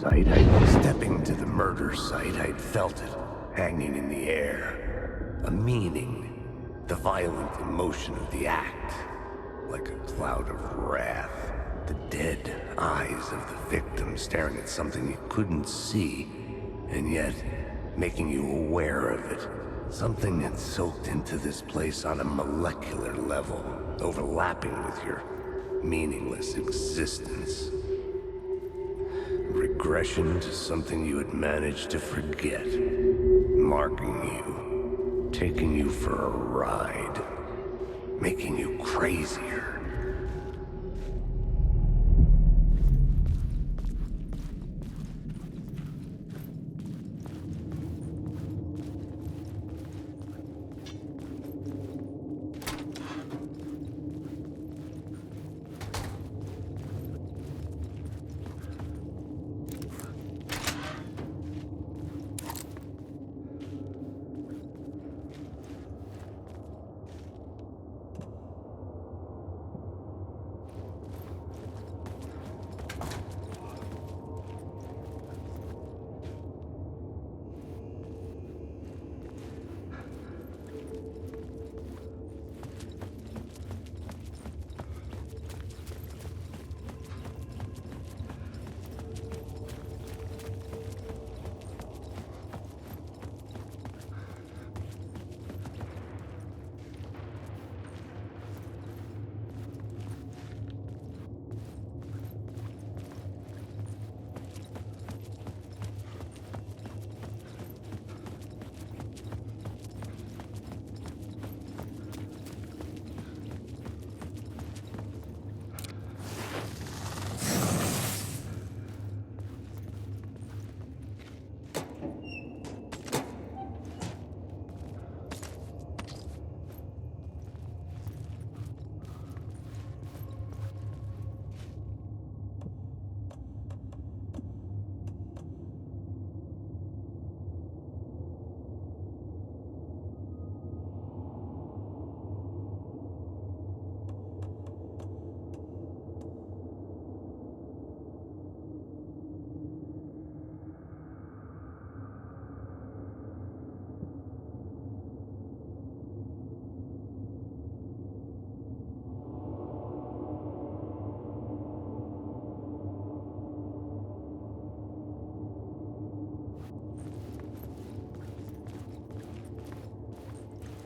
site, stepping to the murder site, I'd felt it, hanging in the air. A meaning, the violent emotion of the act, like a cloud of wrath. The dead eyes of the victim staring at something you couldn't see, and yet making you aware of it. Something had soaked into this place on a molecular level, overlapping with your meaningless existence. Regression to something you had managed to forget. Marking you, taking you for a ride, making you crazier.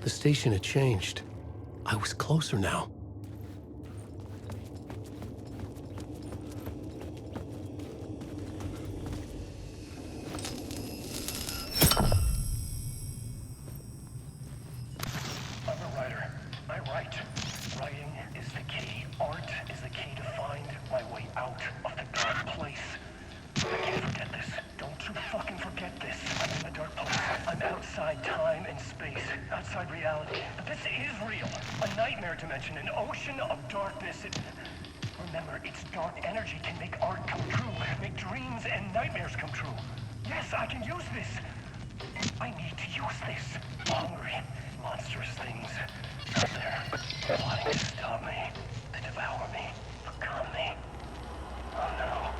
The station had changed. I was closer now. I'm a writer. I write. Writing is the key. Art is the key to find my way out of the dark place. I can't forget this. Don't you fucking forget this. I'm in the dark place. I'm outside time and space. Outside reality. But this is real. A nightmare dimension. An ocean of darkness. Remember, its dark energy can make art come true. Make dreams and nightmares come true. Yes, I can use this. I need to use this. Hungry, monstrous things out there, plotting to stop me, to devour me, become me. Oh no.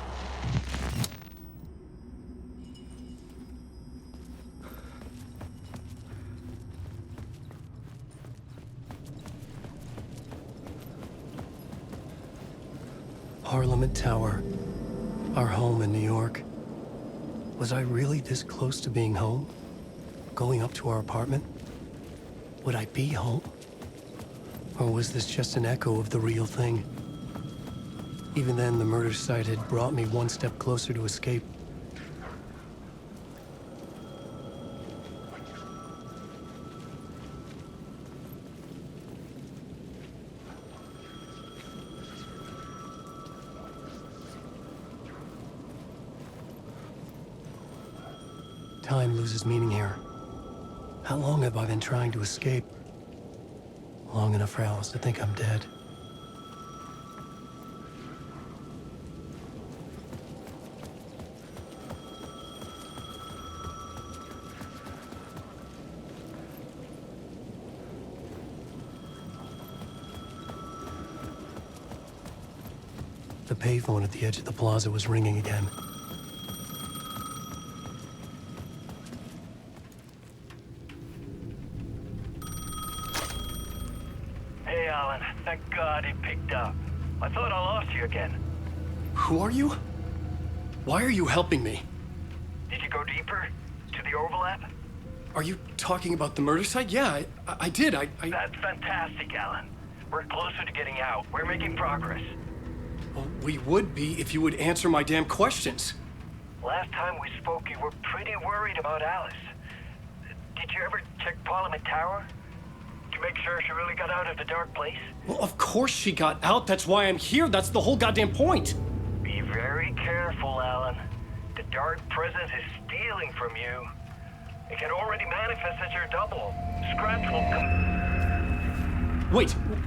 Parliament Tower, our home in New York. Was I really this close to being home? Going up to our apartment? Would I be home? Or was this just an echo of the real thing? Even then, the murder site had brought me one step closer to escape. Time loses meaning here. How long have I been trying to escape? Long enough for Alice to think I'm dead. The payphone at the edge of the plaza was ringing again. Alan. Thank God it picked up. I thought I lost you again. Who are you? Why are you helping me? Did you go deeper? To the overlap? Are you talking about the murder site? Yeah, I did. I... That's fantastic, Alan. We're closer to getting out. We're making progress. Well, we would be if you would answer my damn questions. Last time we spoke, you were pretty worried about Alice. Did you ever check Parliament Tower? To make sure she really got out of the dark place? Well, of course she got out. That's why I'm here. That's the whole goddamn point. Be very careful, Alan. The dark presence is stealing from you. It can already manifest as your double. Scratch will come...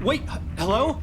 Wait, hello?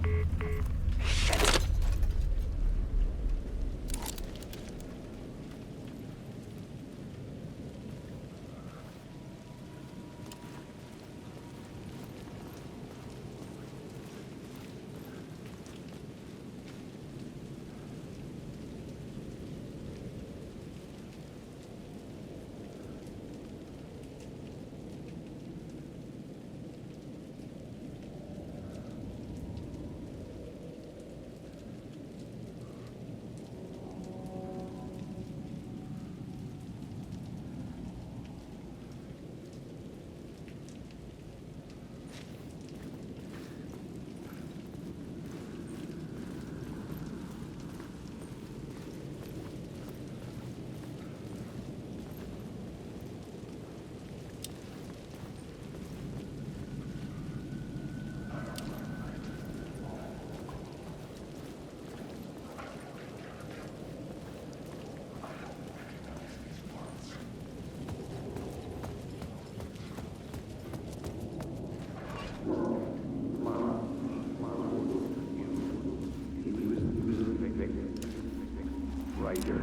Writer.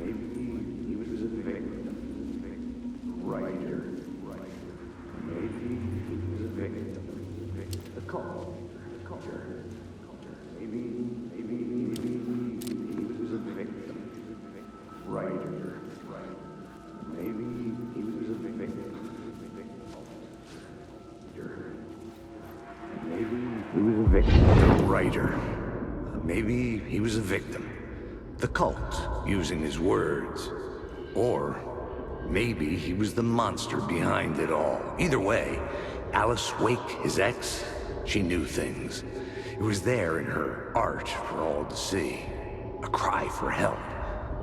Maybe he was a victim. Writer. Maybe he was a victim. The cult. Maybe he was a victim. Writer. Maybe he was a victim. Maybe he was a victim. The writer. Maybe he was a victim. The cult, using his words. Or maybe he was the monster behind it all. Either way, Alice Wake, his ex, she knew things. It was there in her art for all to see. A cry for help.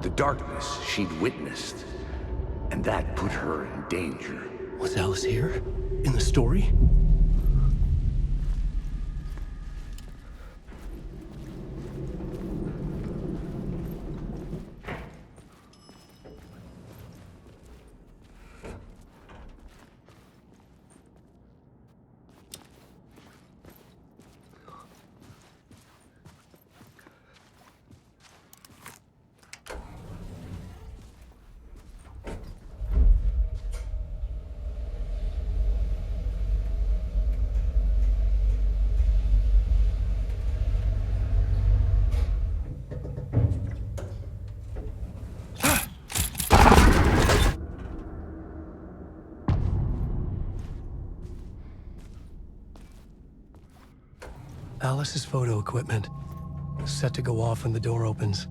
The darkness she'd witnessed. And that put her in danger. Was Alice here? In the story? Alice's photo equipment, set to go off when the door opens.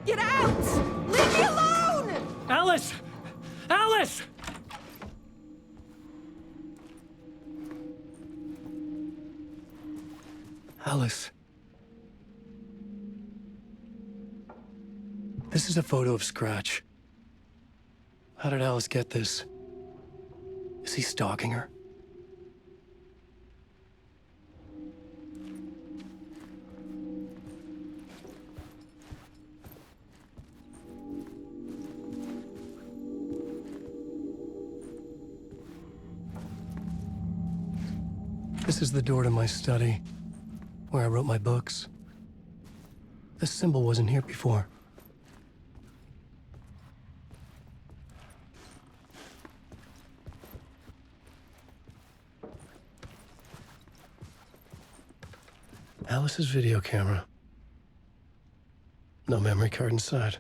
Get out! Leave me alone! Alice! Alice! Alice. This is a photo of Scratch. How did Alice get this? Is he stalking her? This is the door to my study, where I wrote my books. This symbol wasn't here before. Alice's video camera. No memory card inside.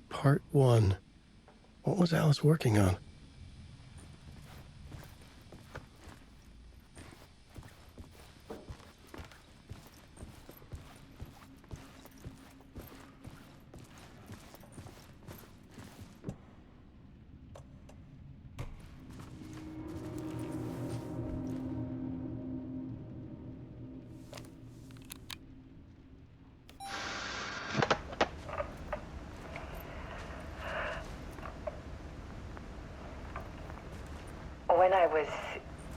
Part 1. What was Alice working on? When I was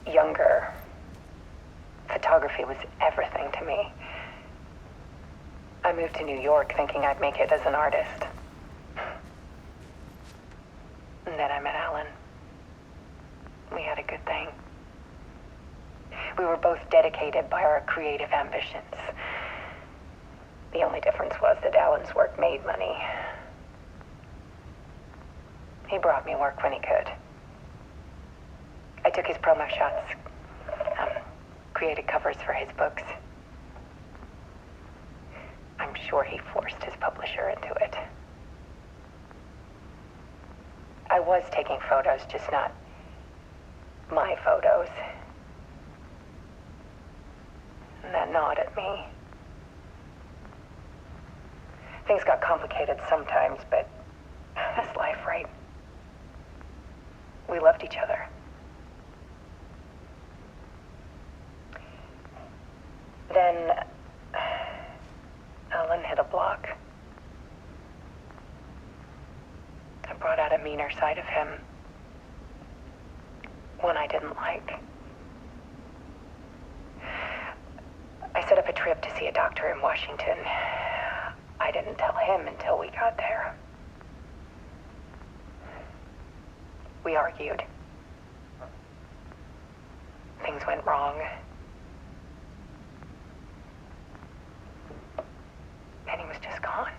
younger, photography was everything to me. I moved to New York thinking I'd make it as an artist. And then I met Alan. We had a good thing. We were both dedicated by our creative ambitions. The only difference was that Alan's work made money. He brought me work when he could. I took his promo shots, created covers for his books. I'm sure he forced his publisher into it. I was taking photos, just not my photos. And that gnawed at me. Things got complicated sometimes, but that's life, right? We loved each other. Then Alan hit a block. I brought out a meaner side of him. One I didn't like. I set up a trip to see a doctor in Washington. I didn't tell him until we got there. We argued. Things went wrong. And he was just gone.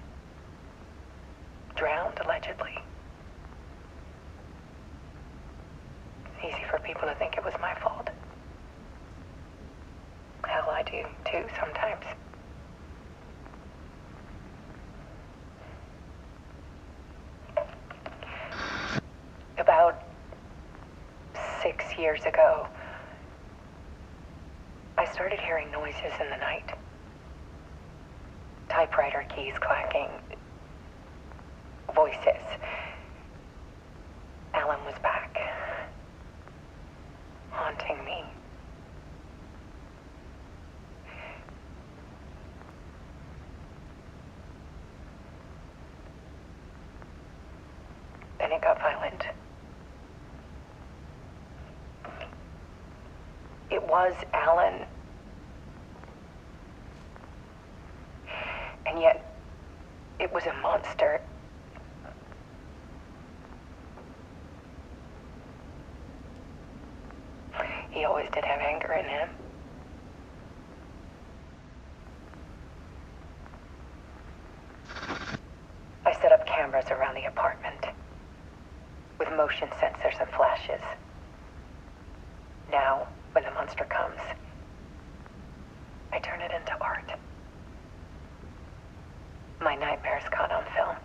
Drowned, allegedly. It's easy for people to think it was my fault. Hell, I do, too, sometimes. About 6 years ago, I started hearing noises in the night. Typewriter keys clacking. Voices. Alan was back. Haunting me. Then it got violent. It was Alan. And yet, it was a monster. He always did have anger in him. I set up cameras around the apartment with motion sensors and flashes. Now, when the monster comes, I turn it into art. My nightmares caught on film.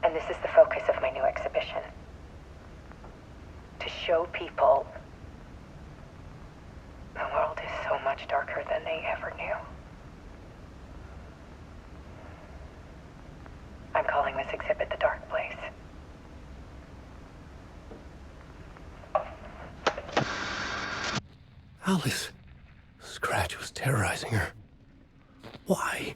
And this is the focus of my new exhibition. To show people the world is so much darker than they ever knew. I'm calling this exhibit The Dark Place. Alice. Scratch was terrorizing her. Why?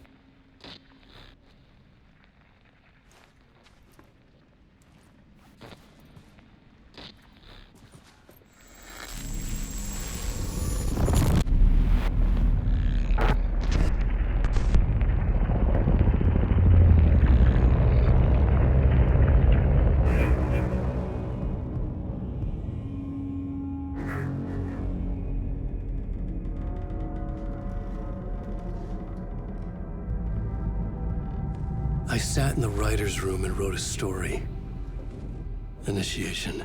I sat in the writer's room and wrote a story. Initiation.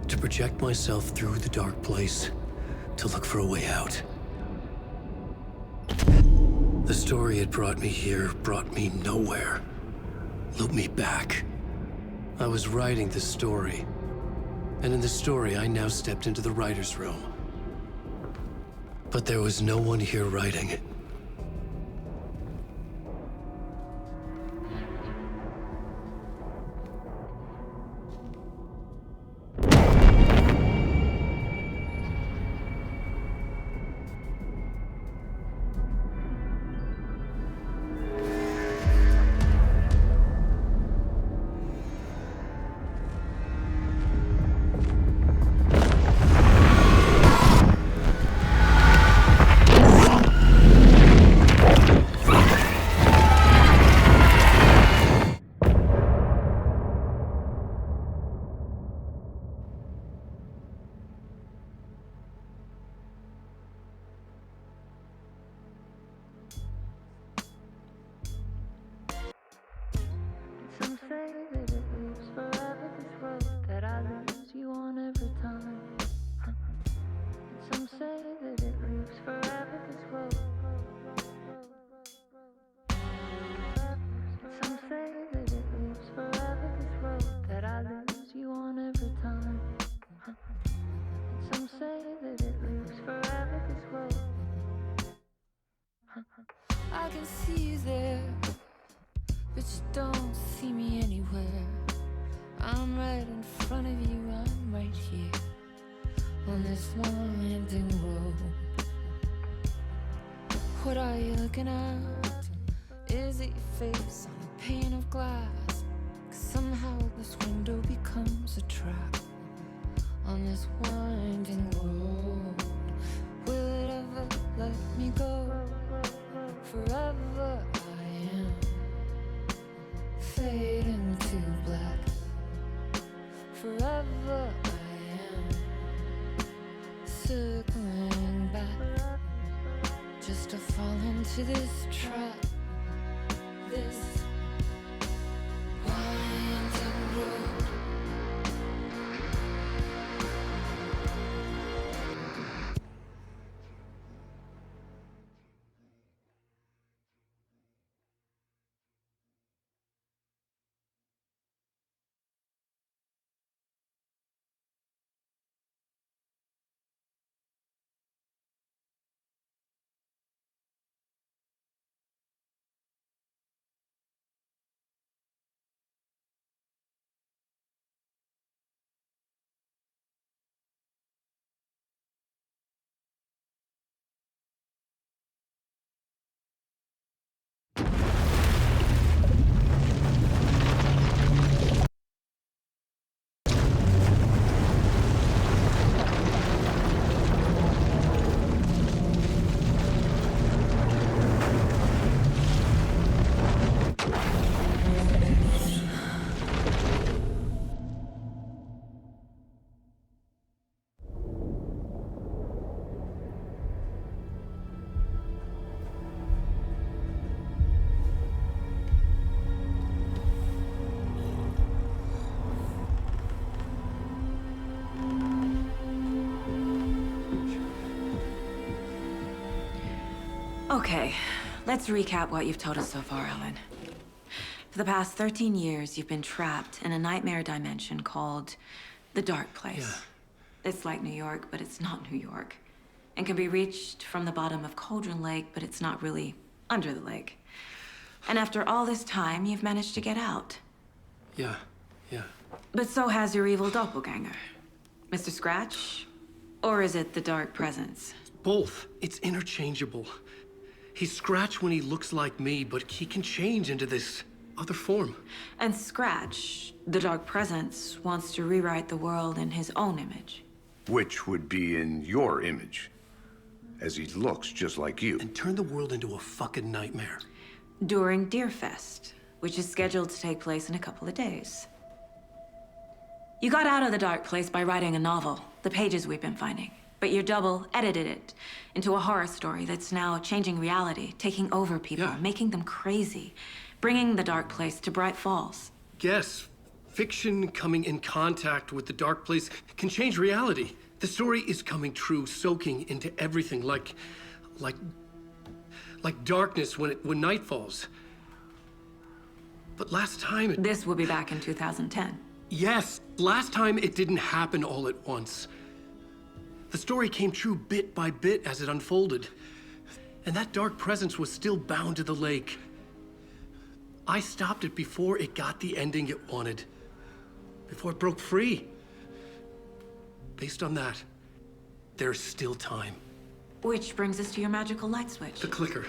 To project myself through the dark place, to look for a way out. The story had brought me here, brought me nowhere. Looped me back. I was writing the story. And in the story, I now stepped into the writer's room. But there was no one here writing it. Some say that it lives forever, this road that I lose you on every time. And some say that it lives forever, this road. And some say that it lives forever, this road that I lose you on every time. And some say that it lives forever, this road. I can see you there, but you don't see me anywhere. I'm right in front of you, I'm right here on this long winding road. What are you looking at? Is it your face on a pane of glass? 'Cause somehow this window becomes a trap on this winding road. Will it ever let me go? Forever I am fading to black. Forever I am circling back, just to fall into this trap, this winding road. Okay, let's recap what you've told us so far, Ellen. For the past 13 years, you've been trapped in a nightmare dimension called the Dark Place. Yeah. It's like New York, but it's not New York. And can be reached from the bottom of Cauldron Lake, but it's not really under the lake. And after all this time, you've managed to get out. Yeah. But so has your evil doppelganger. Mr. Scratch? Or is it the Dark Presence? Both. It's interchangeable. He's Scratch when he looks like me, but he can change into this other form. And Scratch, the Dark Presence, wants to rewrite the world in his own image. Which would be in your image, as he looks just like you. And turn the world into a fucking nightmare. During Deerfest, which is scheduled to take place in a couple of days. You got out of the Dark Place by writing a novel, the pages we've been finding. But your double edited it into a horror story that's now changing reality, taking over people, Yeah. making them crazy, bringing the Dark Place to Bright Falls. Guess fiction coming in contact with the dark place can change reality. The story is coming true, soaking into everything like darkness when night falls. But last time This will be back in 2010. Yes, last time it didn't happen all at once. The story came true bit by bit as it unfolded. And that dark presence was still bound to the lake. I stopped it before it got the ending it wanted. Before it broke free. Based on that, there's still time. Which brings us to your magical light switch. The clicker.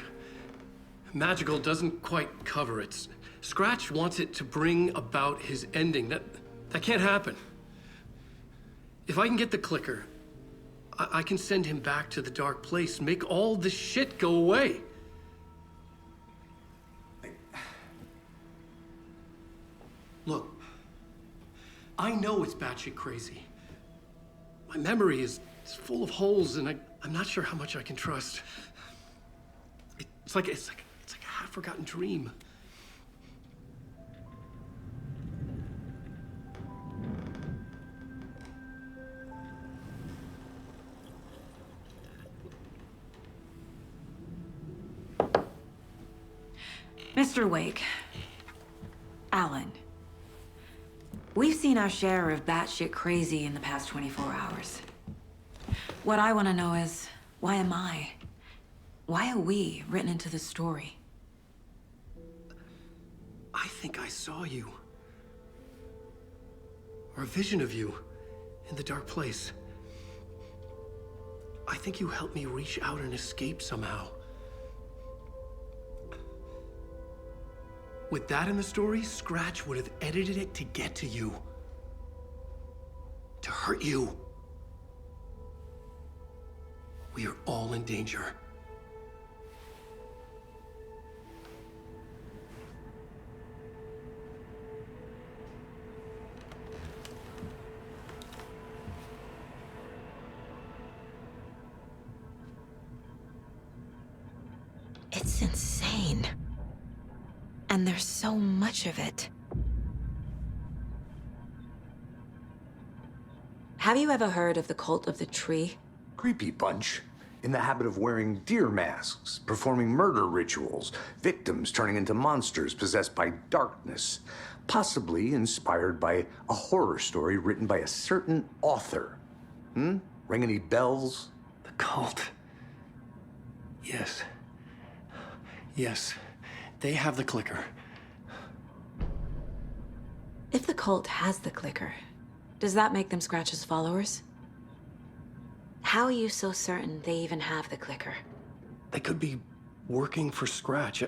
Magical doesn't quite cover it. Scratch wants it to bring about his ending. That can't happen. If I can get the clicker, I can send him back to the dark place, make all this shit go away. Look, I know it's batshit crazy. My memory is full of holes, and I'm not sure how much I can trust. It's like a half-forgotten dream. Mr. Wake, Alan, we've seen our share of batshit crazy in the past 24 hours. What I want to know is, why am I? Why are we written into the story? I think I saw you. Or a vision of you in the dark place. I think you helped me reach out and escape somehow. With that in the story, Scratch would have edited it to get to you. To hurt you. We are all in danger. It's insane. And there's so much of it. Have you ever heard of the Cult of the Tree? Creepy bunch. In the habit of wearing deer masks, performing murder rituals, victims turning into monsters possessed by darkness, possibly inspired by a horror story written by a certain author. Ring any bells? The cult. Yes. Yes. They have the clicker. If the cult has the clicker, does that make them Scratch's followers? How are you so certain they even have the clicker? They could be working for Scratch.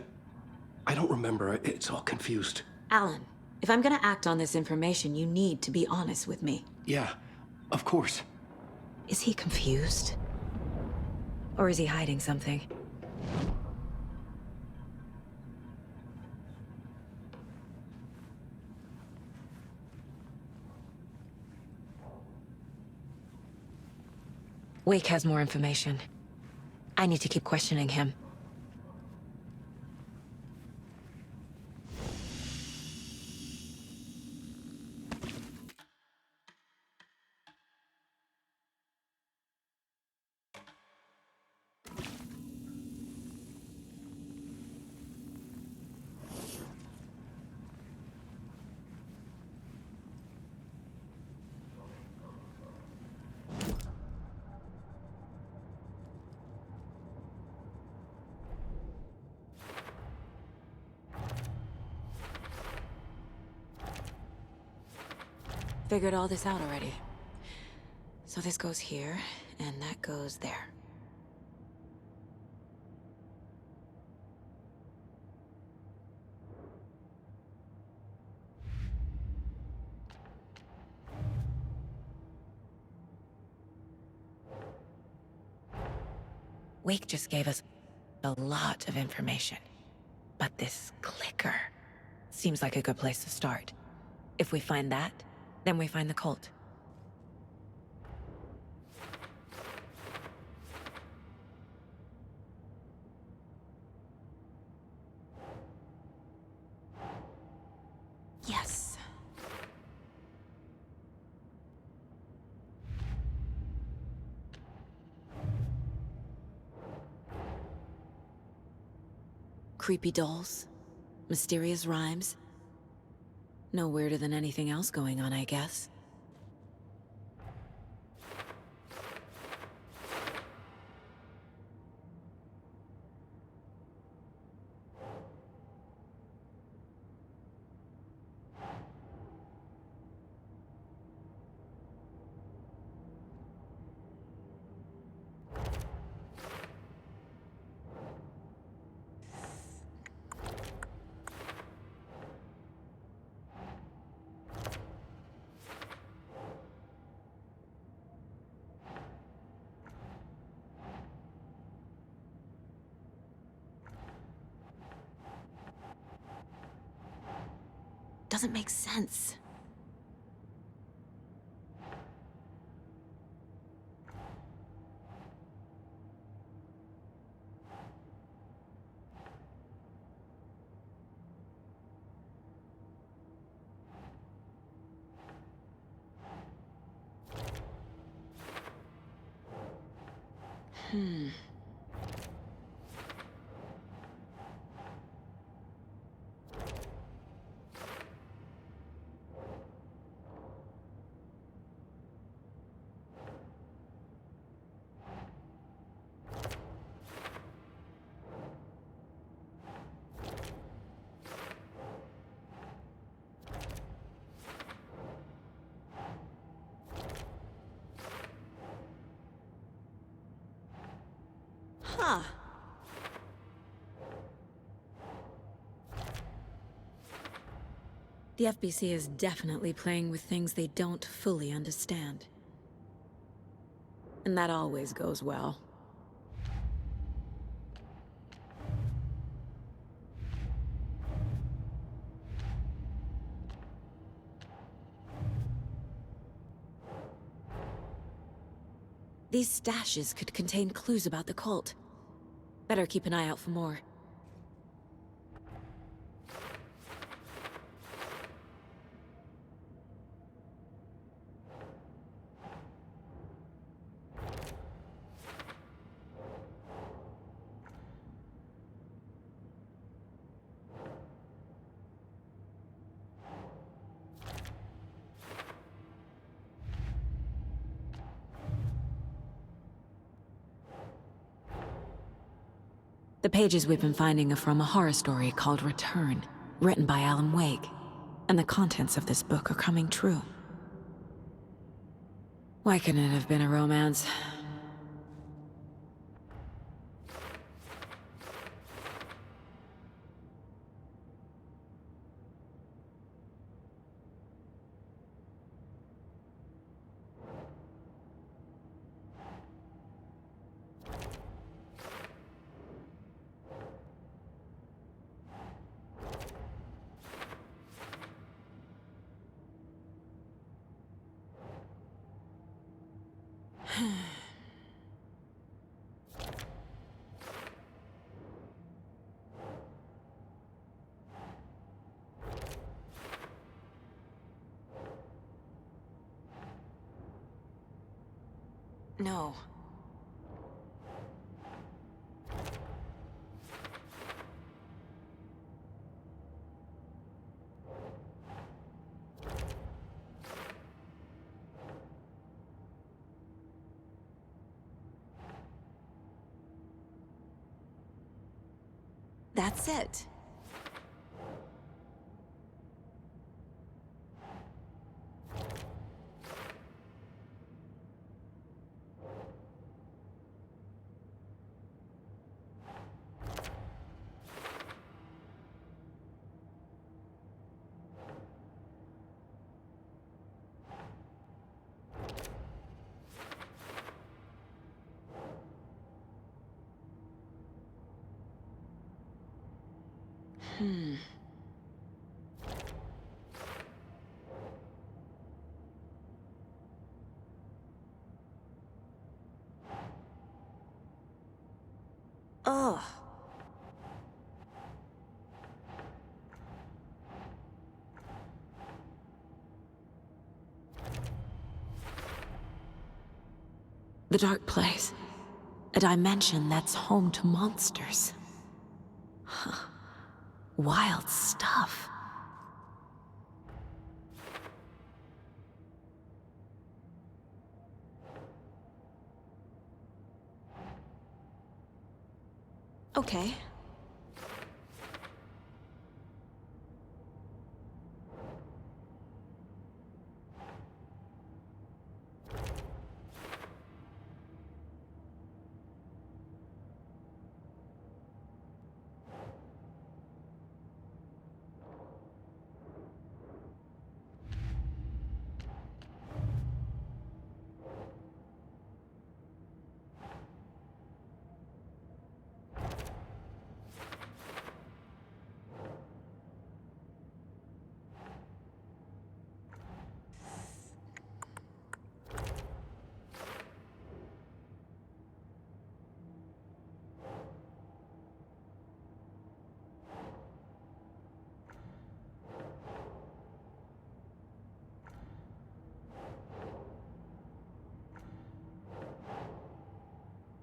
I don't remember. It's all confused. Alan, if I'm gonna act on this information, you need to be honest with me. Yeah, of course. Is he confused? Or is he hiding something? Wake has more information. I need to keep questioning him. Figured all this out already. So this goes here, and that goes there. Wake just gave us a lot of information. But this clicker seems like a good place to start. If we find that, then we find the cult. Creepy dolls, mysterious rhymes. No weirder than anything else going on, I guess. Doesn't make sense. Huh. The FBC is definitely playing with things they don't fully understand. And that always goes well. These stashes could contain clues about the cult. Better keep an eye out for more. The pages we've been finding are from a horror story called Return, written by Alan Wake. And the contents of this book are coming true. Why couldn't it have been a romance? No. That's it. Ugh. The Dark Place. A dimension that's home to monsters. Huh. Wild stuff. Okay.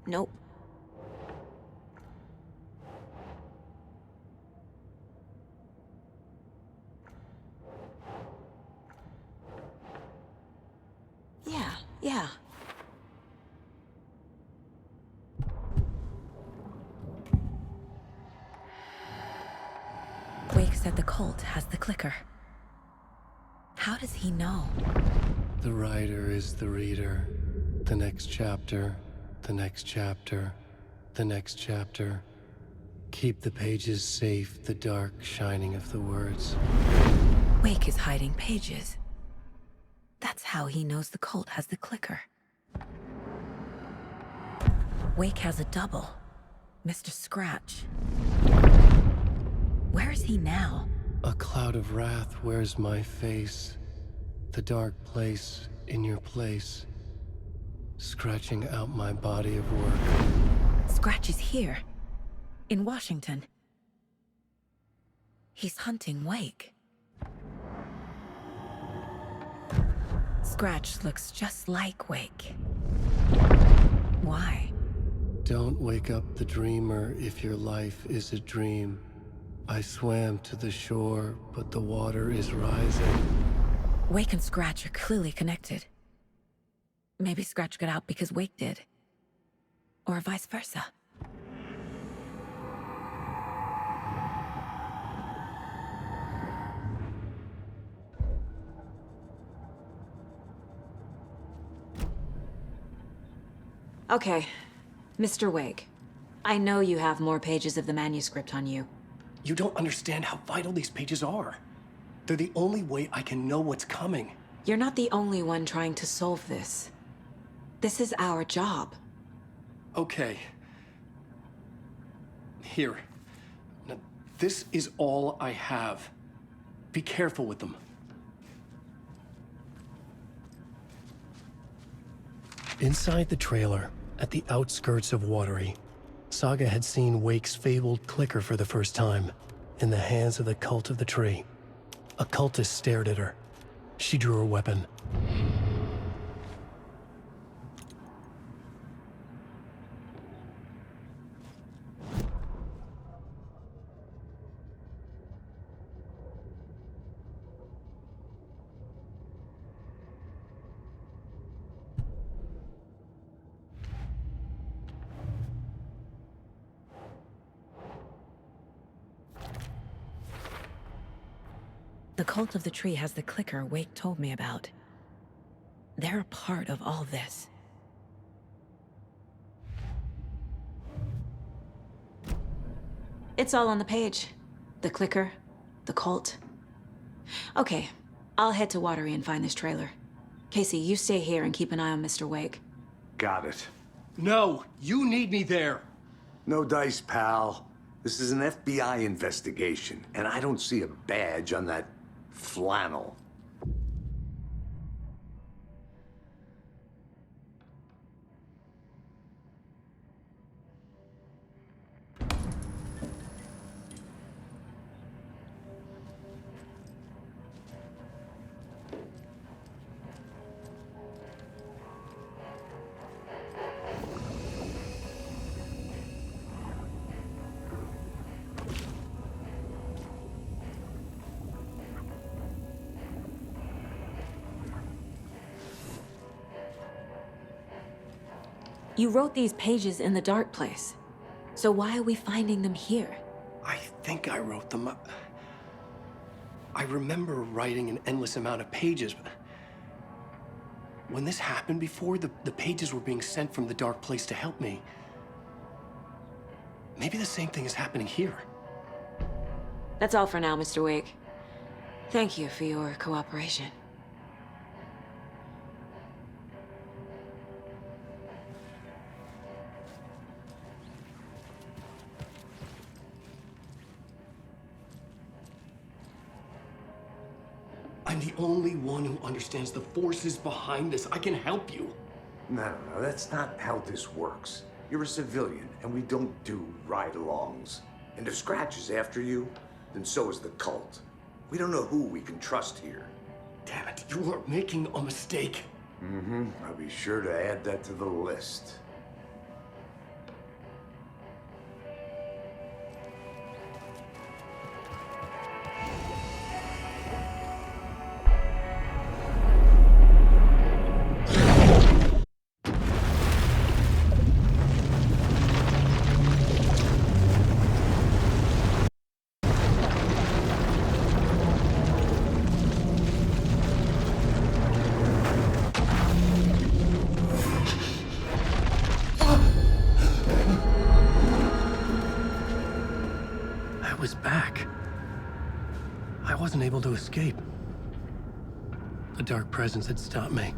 Nope. Yeah. Wake said the cult has the clicker. How does he know? The writer is the reader. The next chapter, the next chapter, the next chapter. Keep the pages safe, the dark shining of the words. Wake is hiding pages. That's how he knows the cult has the clicker. Wake has a double. Mr. Scratch. Where is he now? A cloud of wrath wears my face. The dark place in your place. Scratching out my body of work. Scratch is here. In Washington. He's hunting Wake. Scratch looks just like Wake. Why? Don't wake up the dreamer if your life is a dream. I swam to the shore, but the water is rising. Wake and Scratch are clearly connected. Maybe Scratch got out because Wake did. Or vice versa. Okay, Mr. Wake. I know you have more pages of the manuscript on you. You don't understand how vital these pages are. They're the only way I can know what's coming. You're not the only one trying to solve this. This is our job. Okay. Here. Now, this is all I have. Be careful with them. Inside the trailer, at the outskirts of Watery, Saga had seen Wake's fabled clicker for the first time, in the hands of the Cult of the Tree. A cultist stared at her. She drew her weapon. The Cult of the Tree has the clicker Wake told me about. They're a part of all this. It's all on the page. The clicker, the cult. Okay, I'll head to Watery and find this trailer. Casey, you stay here and keep an eye on Mr. Wake. Got it. No, you need me there. No dice, pal. This is an FBI investigation, and I don't see a badge on that flannel. You wrote these pages in the dark place. So why are we finding them here? I think I wrote them up. I remember writing an endless amount of pages, but when this happened before, the pages were being sent from the dark place to help me. Maybe the same thing is happening here. That's all for now, Mr. Wake. Thank you for your cooperation. I'm the only one who understands the forces behind this. I can help you. No, that's not how this works. You're a civilian, and we don't do ride-alongs. And if Scratch is after you, then so is the cult. We don't know who we can trust here. Damn it, you are making a mistake. I'll be sure to add that to the list. I was back. I wasn't able to escape. The dark presence had stopped me.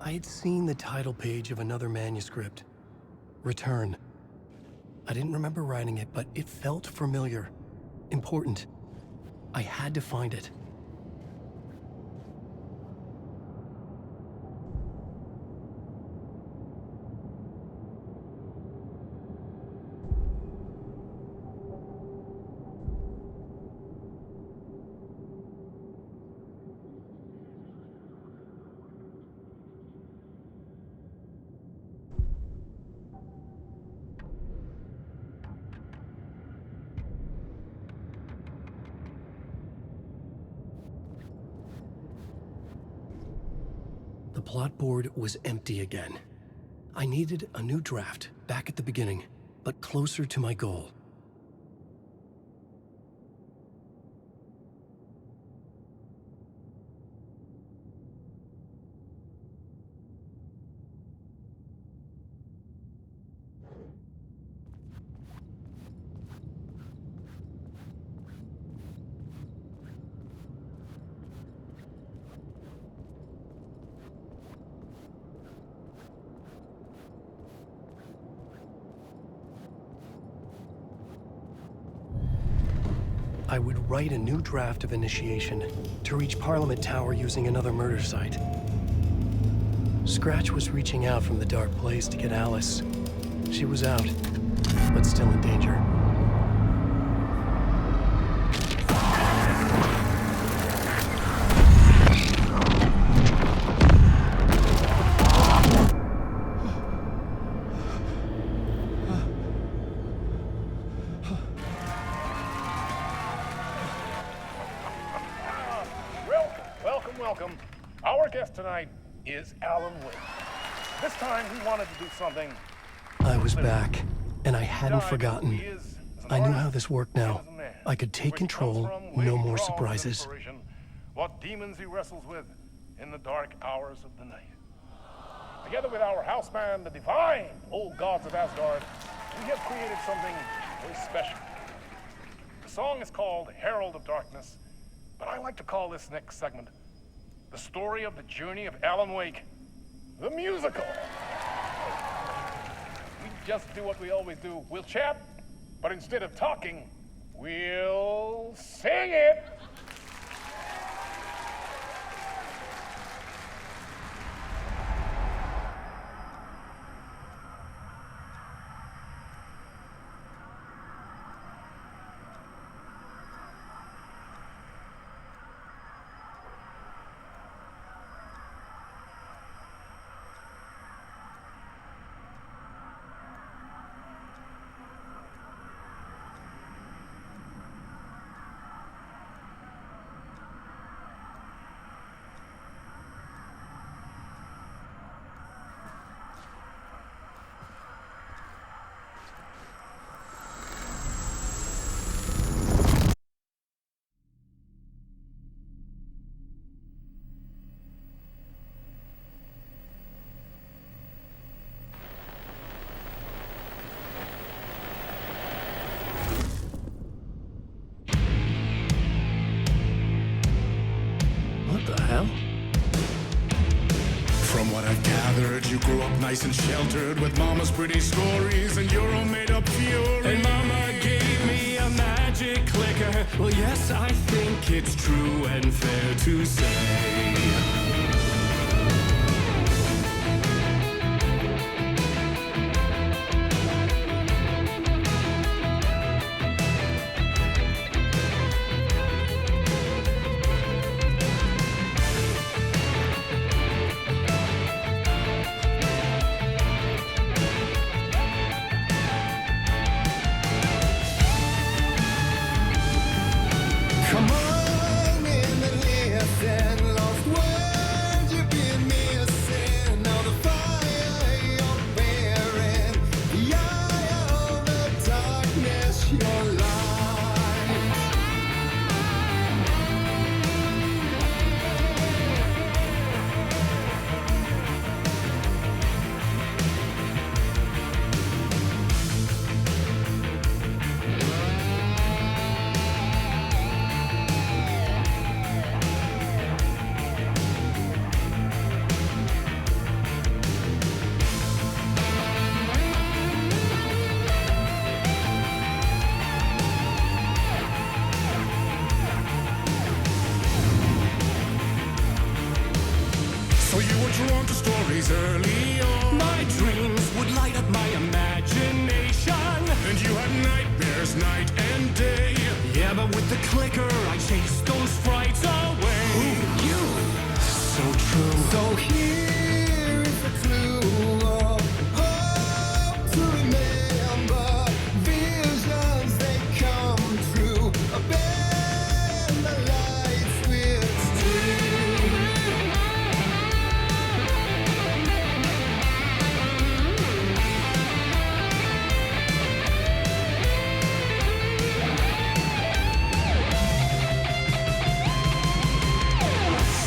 I had seen the title page of another manuscript, Return. I didn't remember writing it, but it felt familiar, important. I had to find it. The plot board was empty again. I needed a new draft, back at the beginning, but closer to my goal. I would write a new draft of initiation to reach Parliament Tower using another murder site. Scratch was reaching out from the dark place to get Alice. She was out, but still in danger. Welcome. Our guest tonight is Alan Wake. This time he wanted to do something. I was back, and I hadn't forgotten. I knew how this worked now. I could take control, no more surprises. What demons he wrestles with in the dark hours of the night. Together with our house band, the divine old gods of Asgard, we have created something very special. The song is called Herald of Darkness, but I like to call this next segment the story of the journey of Alan Wake, the musical. We just do what we always do. We'll chat, but instead of talking, we'll sing it. hell? From what I've gathered, you grew up nice and sheltered with mama's pretty stories and your own made-up fury. And mama gave me a magic clicker. Well, yes, I think it's true and fair to say. Come on in and listen, lost words you've been missing. Now the fire you're bearing, the eye of the darkness, your light. So you were drawn to stories early on. My dreams would light up my imagination. And you had nightmares night and day. Yeah, but with the clicker, I chased those frights away. Who you? So true. So here is the clue of hope to remember. Visions, they come true. Bend the lights with steel.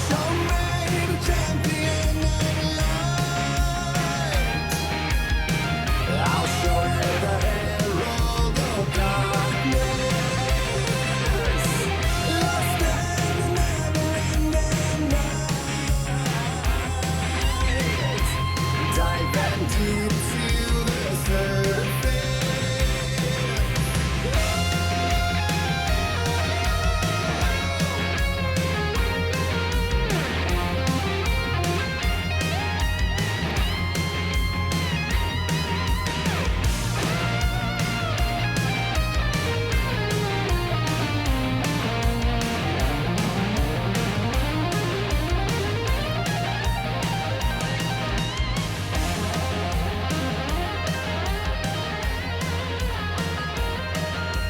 So made a champion of light. I'll show you the herald of darkness. Lost in the never-ending night. Dive in deep to the surface.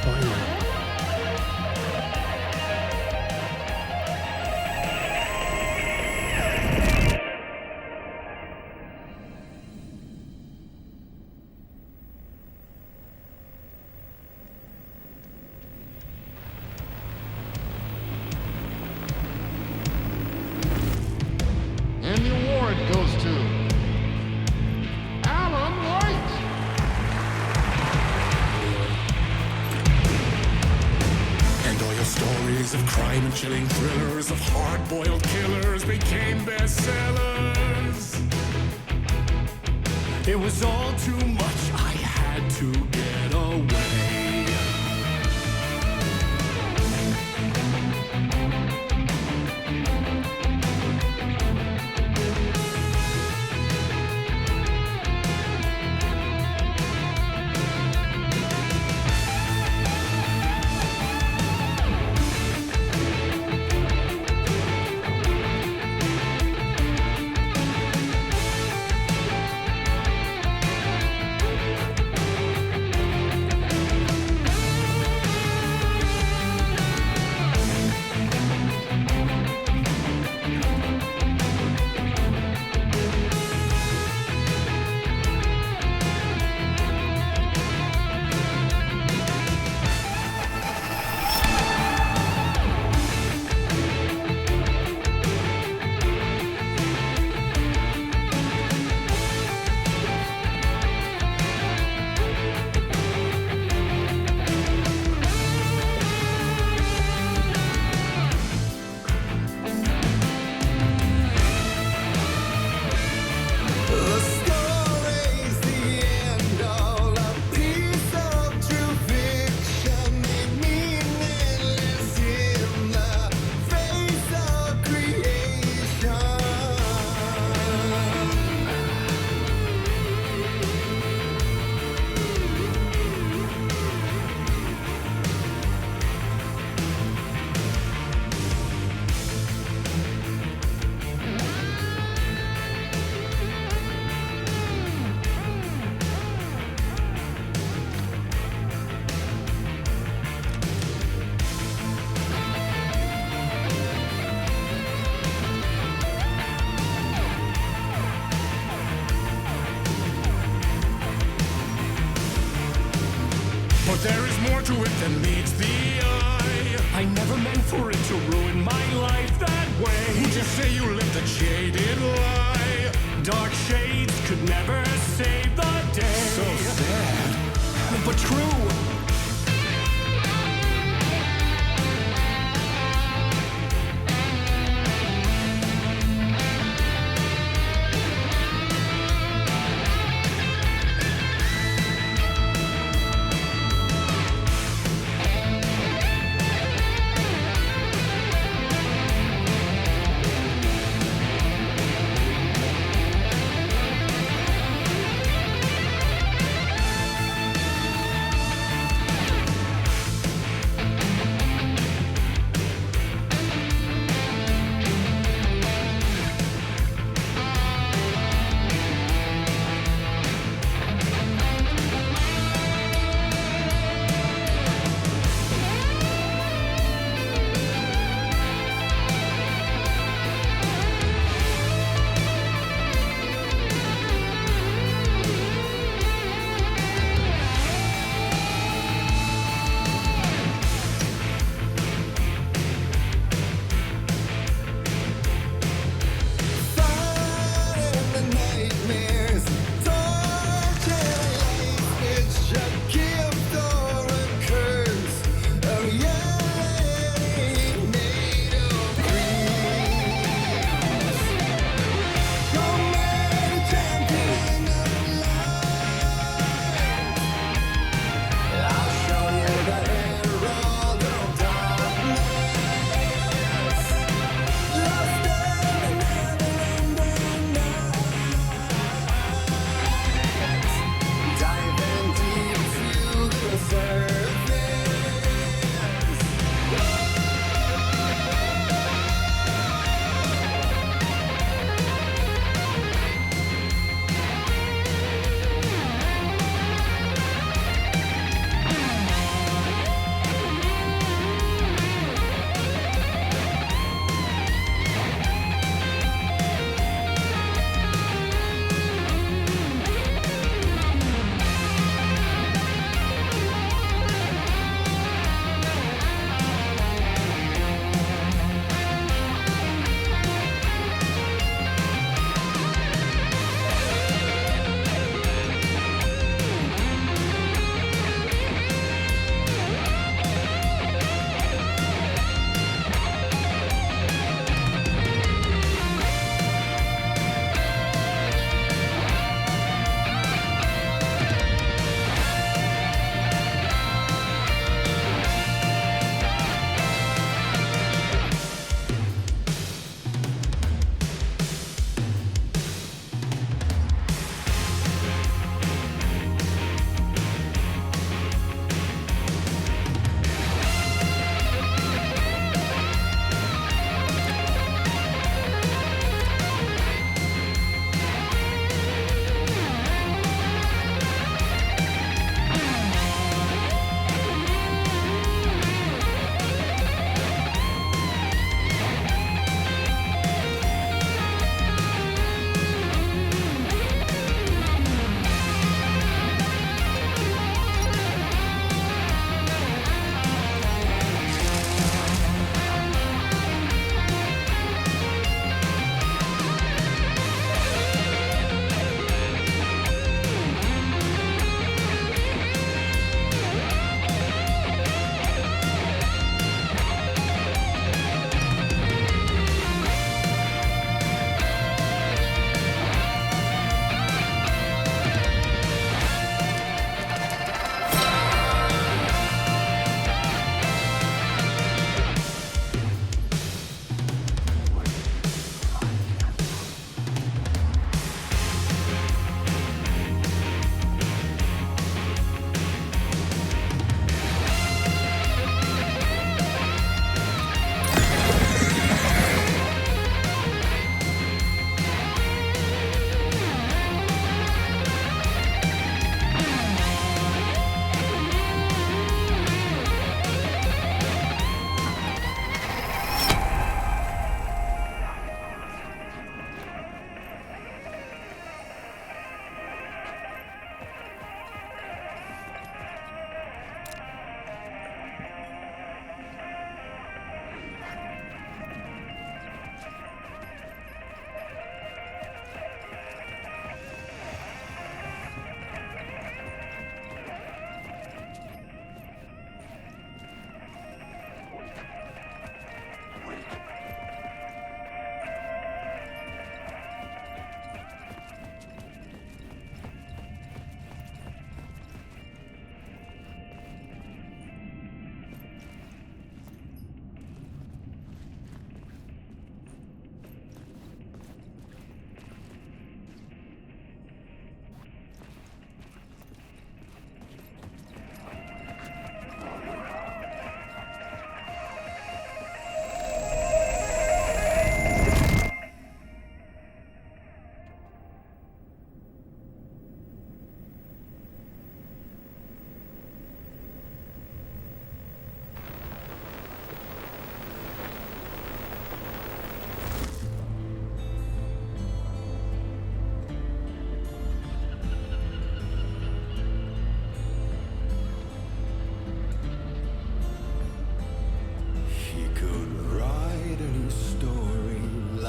Finally. And the award goes to Alan White. And all your stories of crime and chilling thrillers of hard-boiled killers became bestsellers. It was all too much. I had to get away. to it that meets the eye. I never meant for it to ruin my life that way. Would you say you lived a jaded lie? Dark shades could never save the day. So sad, but true.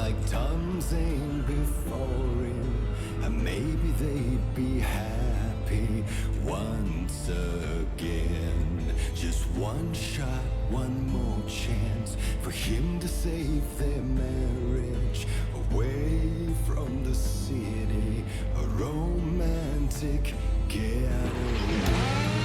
like Tom Zane before him, and maybe they'd be happy once again. Just one shot, one more chance for him to save their marriage away from the city, a romantic getaway.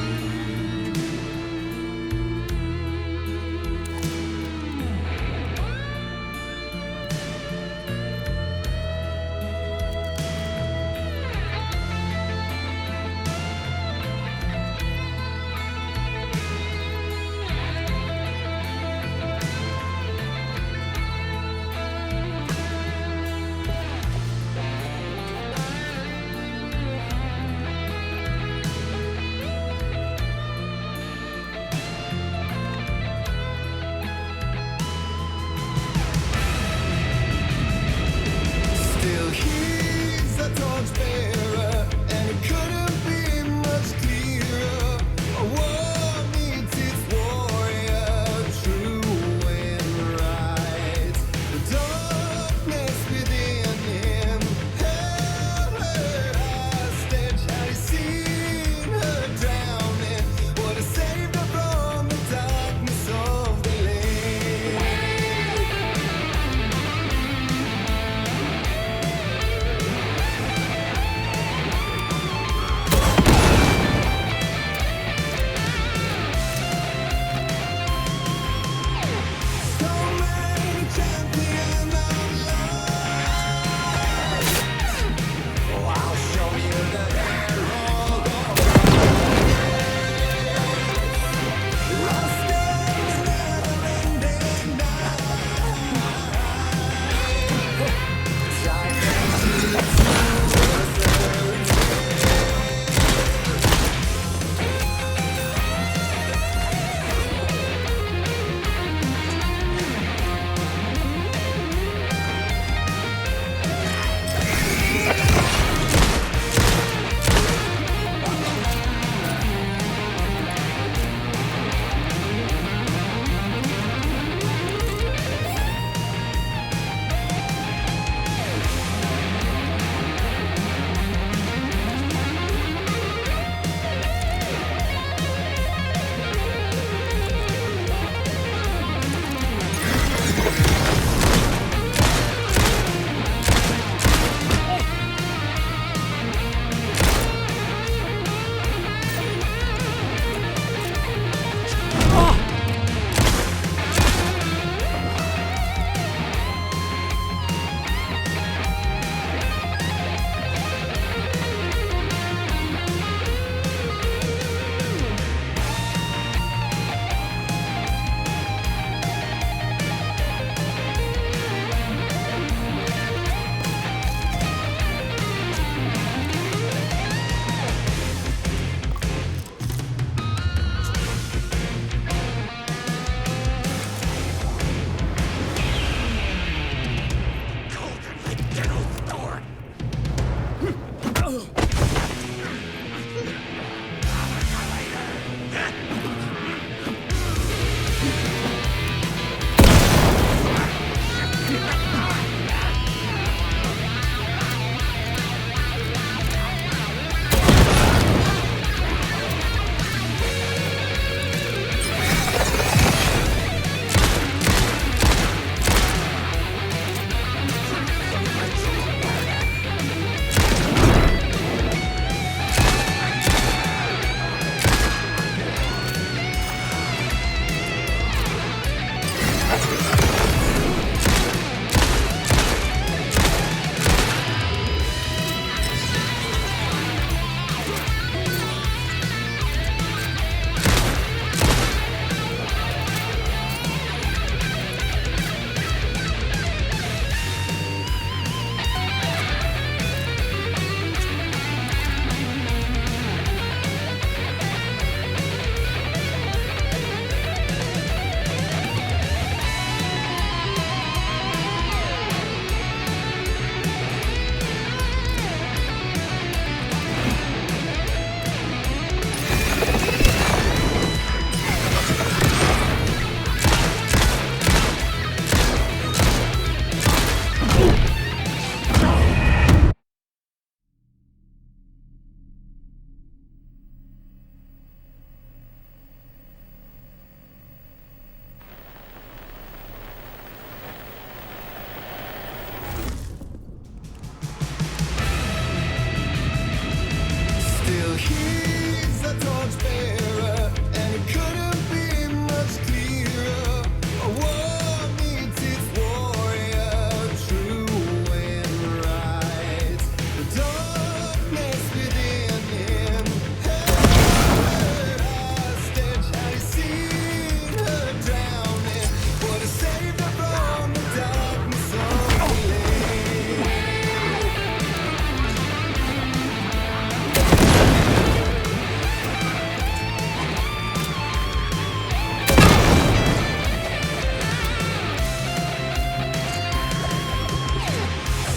torchbearer, and it couldn't be much clearer. A war meets its warrior, true and right. The darkness within him held hostage. Had he seen her drowning? Would have saved her from the darkness of the lake.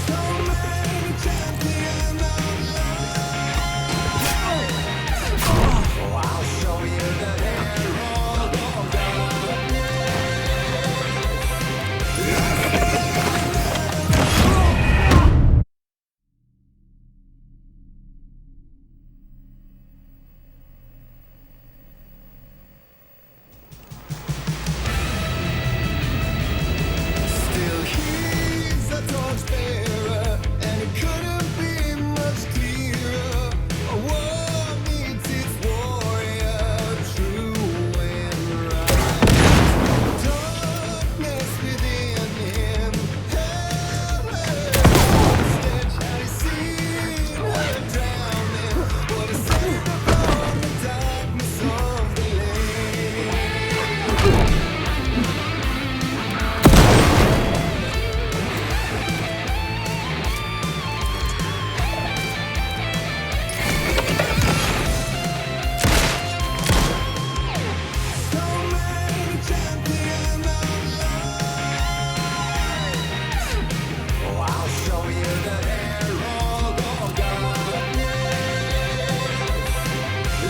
So many champions of life. Oh, I'll show you the herald of darkness. Still he's a torchbearer, and it couldn't be much clearer. A war meets its warrior, true and right. Darkness within him held hostage. Had he seen her drowning? Would have saved her from the darkness of the lake. So many champions of life. Oh, I'll show you the herald of darkness.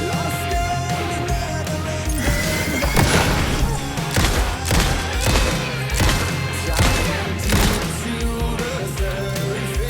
Lost in the never-ending giant to the surface.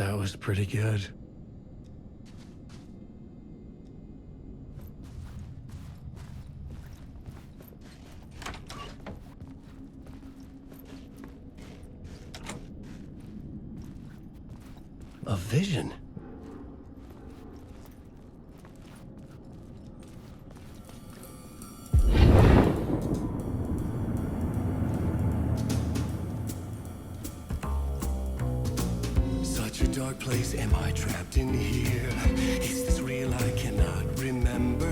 That was pretty good. A vision. Such a dark place, am I trapped in here? Is this real? I cannot remember.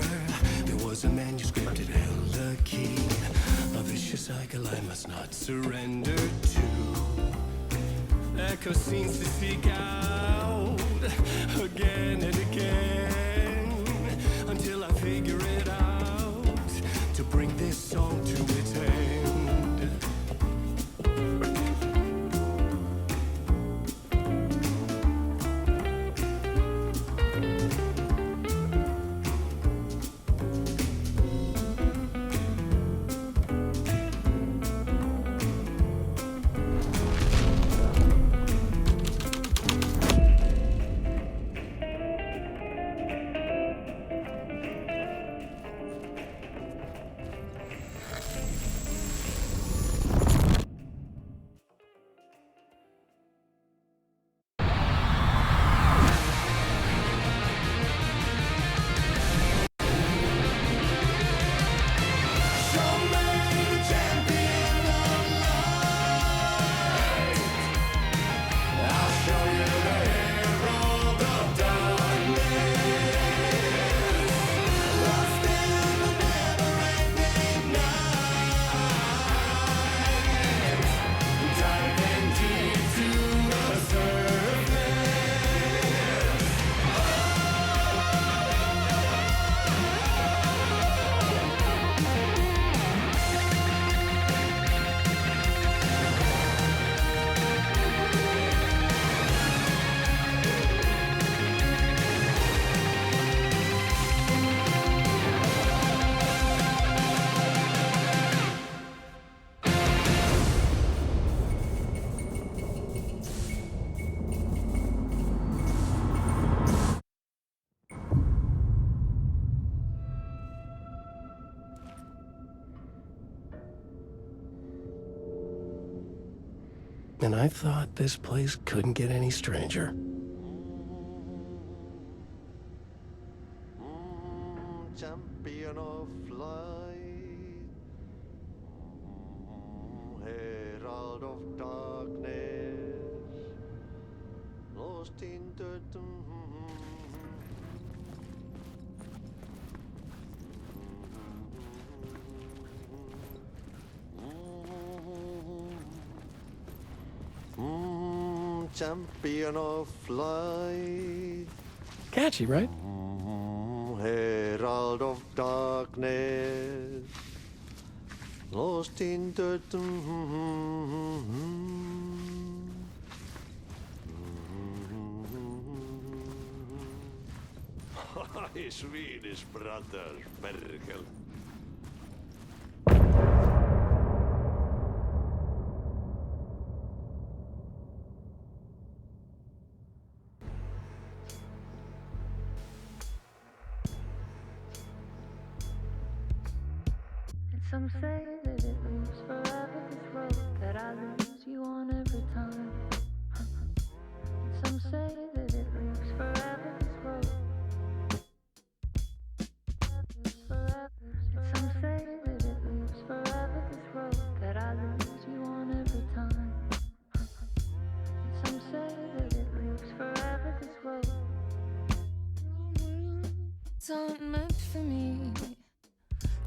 There was a manuscript, it held a key. A vicious cycle I must not surrender to. Echo scenes to seek out again and again until I figure it out to bring this song to its end. And I thought this place couldn't get any stranger. Champion of light, herald of darkness, lost in dirt. Champion of light, Catchy, right? herald of darkness, lost in dirt. Swedish brothers, Bergel. Some say that it moves forever, this road that I lose you on every time. Some say that it moves forever, this road. Some say that it moves forever, this road that I lose you on every time. Some say that it moves forever, this road. It's not meant for me.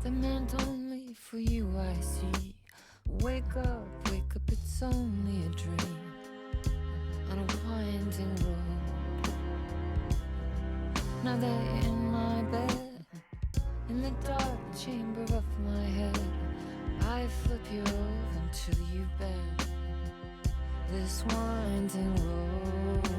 They're meant only for you, I see. Wake up, it's only a dream on a winding road. Now they're in my bed, in the dark chamber of my head. I flip you over until you bend this winding road.